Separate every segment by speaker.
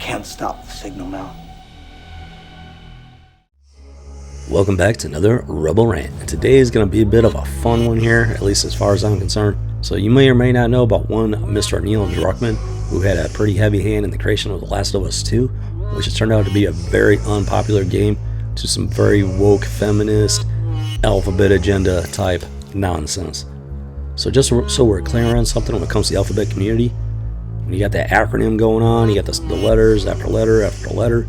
Speaker 1: can't stop the signal now.
Speaker 2: Welcome back to another Rebel Rant. And today is going to be a bit of a fun one here, at least as far as I'm concerned. So you may or may not know about one Mr. Neil Druckman, who had a pretty heavy hand in the creation of The Last of Us 2, which has turned out to be a very unpopular game to some very woke, feminist, alphabet agenda type nonsense. So just so we're clear on something when it comes to the alphabet community, when you got that acronym going on, you got the letters after letter after letter,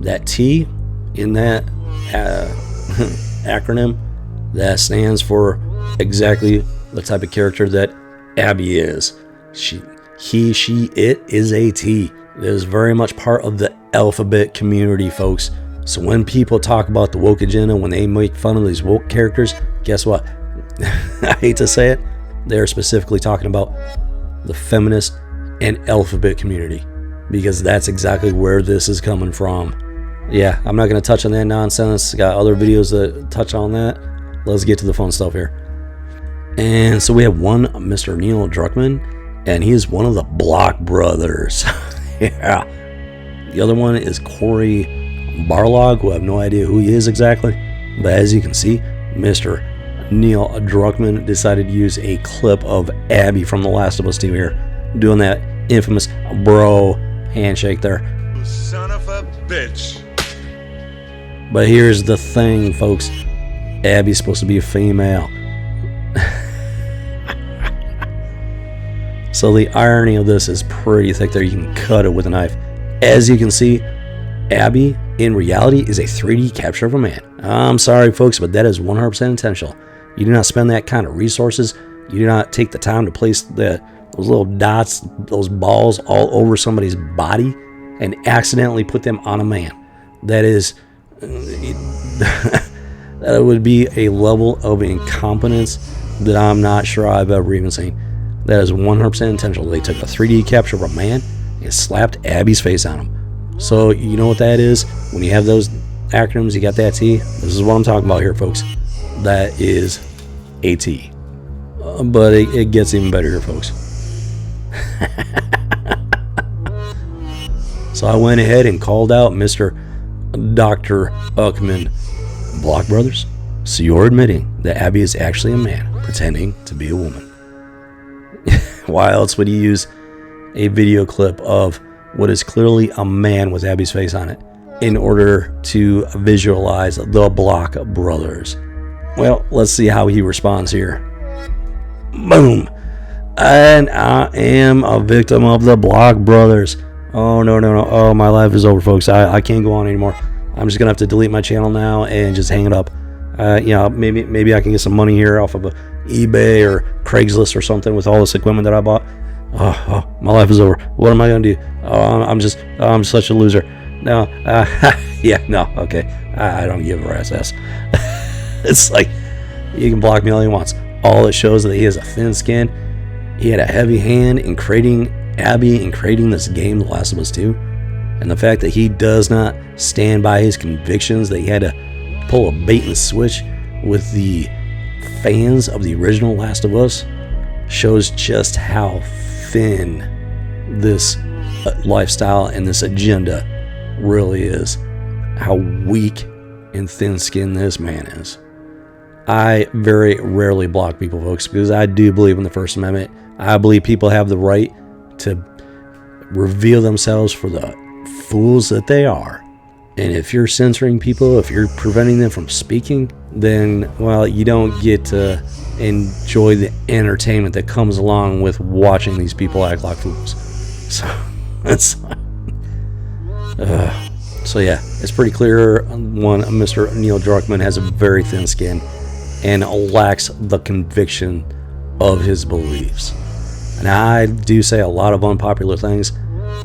Speaker 2: that T in that acronym, that stands for exactly the type of character that Abby is. He, she, it is a T. It is very much part of the alphabet community, folks. So when people talk about the woke agenda, when they make fun of these woke characters, guess what? I hate to say it, they're specifically talking about the feminist and alphabet community, because that's exactly where this is coming from. Yeah, I'm not going to touch on that nonsense. Got other videos that touch on that. Let's get to the fun stuff here. And so we have one Mr. Neil Druckman, and he is one of the Block brothers. Yeah. The other one is Corey Barlog, who I have no idea who he is exactly. But as you can see, Mr. Neil Druckman decided to use a clip of Abby from The Last of Us 2 here, doing that infamous bro handshake there.
Speaker 3: Son of a bitch.
Speaker 2: But here's the thing, folks. Abby's supposed to be a female. So the irony of this is pretty thick there. You can cut it with a knife. As you can see, Abby, in reality, is a 3D capture of a man. I'm sorry, folks, but that is 100% intentional. You do not spend that kind of resources. You do not take the time to place those little dots, those balls all over somebody's body and accidentally put them on a man. That is... that would be a level of incompetence that I'm not sure I've ever even seen. That is 100% intentional. They took a 3D capture of a man and slapped Abby's face on him. So you know what that is? When you have those acronyms, you got that T. This is what I'm talking about here, folks. That is a T. But it gets even better here, folks. So I went ahead and called out Mr. Dr. Uckman. Block brothers, so you're admitting that Abby is actually a man pretending to be a woman. Why else would you use a video clip of what is clearly a man with Abby's face on it in order to visualize the Block brothers? Well, let's see how he responds here. Boom. And I am a victim of the Block brothers. Oh, no. Oh, my life is over, folks. I can't go on anymore. I'm just going to have to delete my channel now and just hang it up. Maybe I can get some money here off of eBay or Craigslist or something with all this equipment that I bought. Oh, my life is over. What am I going to do? Oh, I'm such a loser. No, okay. I don't give a rat's ass. It's like, you can block me all you want. All it shows that he has a thin skin. He had a heavy hand in creating Abby and creating this game, The Last of Us 2. And the fact that he does not stand by his convictions, that he had to pull a bait and switch with the fans of the original Last of Us, shows just how thin this lifestyle and this agenda really is. How weak and thin-skinned this man is. I very rarely block people, folks, because I do believe in the First Amendment. I believe people have the right to reveal themselves for the fools that they are. And if you're censoring people, if you're preventing them from speaking, then, well, you don't get to enjoy the entertainment that comes along with watching these people act like fools. So yeah, it's pretty clear. One, Mr. Neil Druckman has a very thin skin and lacks the conviction of his beliefs. And I do say a lot of unpopular things,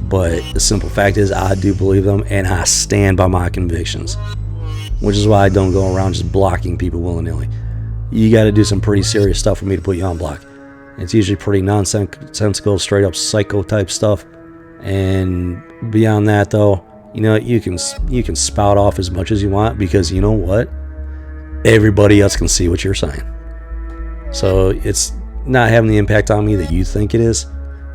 Speaker 2: but the simple fact is I do believe them and I stand by my convictions, which is why I don't go around just blocking people willy-nilly. You got to do some pretty serious stuff for me to put you on block. It's usually pretty nonsensical, straight up psycho type stuff. And beyond that, though, you know, you can spout off as much as you want, because you know what? Everybody else can see what you're saying. So it's not having the impact on me that you think it is.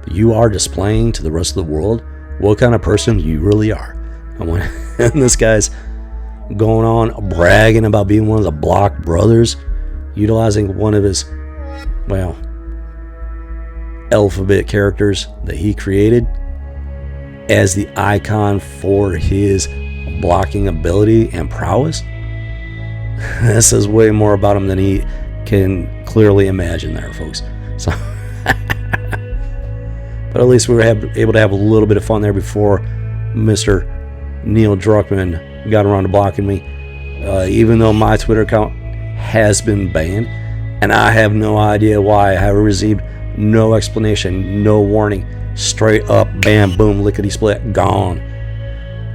Speaker 2: But you are displaying to the rest of the world what kind of person you really are. And when and this guy's going on bragging about being one of the Block brothers, utilizing one of his, well, alphabet characters that he created as the icon for his blocking ability and prowess. That says way more about him than he can clearly imagine there, folks. So but at least we were able to have a little bit of fun there before Mr. Neil Druckman got around to blocking me. Even though my Twitter account has been banned, and I have no idea why. I have received no explanation, no warning. Straight up, bam, boom, lickety split, gone.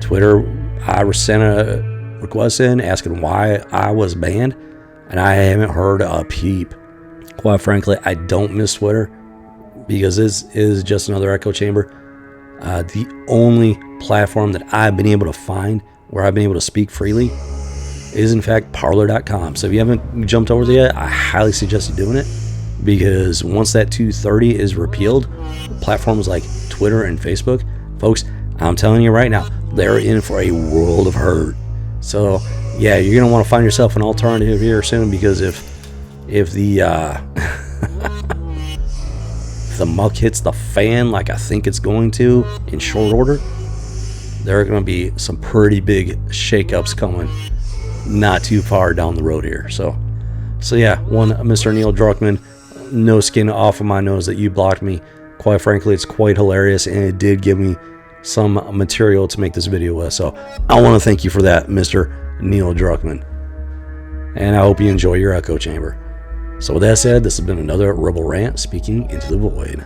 Speaker 2: Twitter, I sent a request in asking why I was banned, and I haven't heard a peep. Quite frankly, I don't miss Twitter because this is just another echo chamber. The only platform that I've been able to find where I've been able to speak freely is in fact Parler.com. So if you haven't jumped over there yet, I highly suggest you doing it, because once that 230 is repealed, platforms like Twitter and Facebook, folks, I'm telling you right now, they're in for a world of hurt. So yeah, you're gonna want to find yourself an alternative here soon, because if the if the muck hits the fan like I think it's going to in short order, there are going to be some pretty big shakeups coming not too far down the road here. So yeah, one Mr. Neil Druckman, no skin off of my nose that you blocked me. Quite frankly, it's quite hilarious, and it did give me some material to make this video with. So I want to thank you for that, Mr. Neil Druckman. And I hope you enjoy your echo chamber. So with that said, this has been another Rebel Rant speaking into the void.